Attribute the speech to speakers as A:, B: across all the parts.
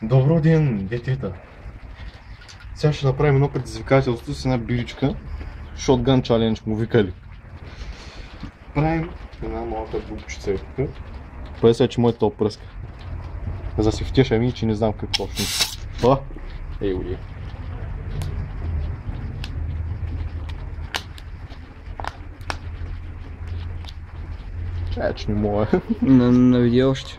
A: Добро ден, детета! Сега ще направим едно предизвикателство с една биричка. Shotgun Challenge му викали. Правим една малка дупчица тук. Пъде сега, че моето опръска. За да се втеша ми, че не знам какво точно. Това? Ей, ули. Че не мога.
B: Наведи още.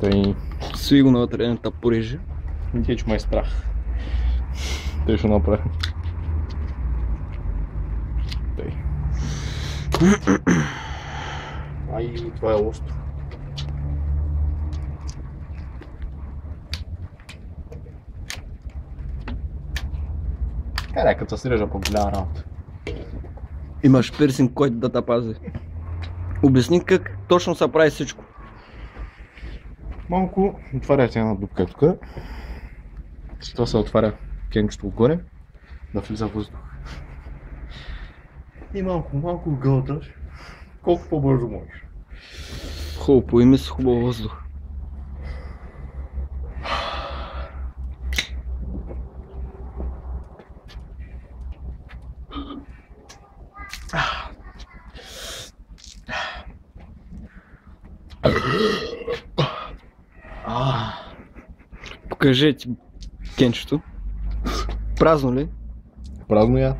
A: Тъй.
B: Сви го навътре на порежи.
A: Не че май страх. Тъй ще направим. Тъй. Ай, това е остро. Къде като се срежа по голяма работа?
B: Имаш пирсинг, който да те пази. Обясни как точно се прави всичко.
A: Малко отваряте една дупка тук. С това се отваря кенчето отгоре, да влиза въздух. И малко гълташ, колко по-бързо можеш.
B: Хубаво, поими с хубав въздух. Покажи ти кенчето. Празно ли?
A: Празно я.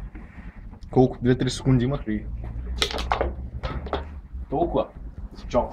A: Колко? 2-3 секунди имах ли? Толкова. Чао.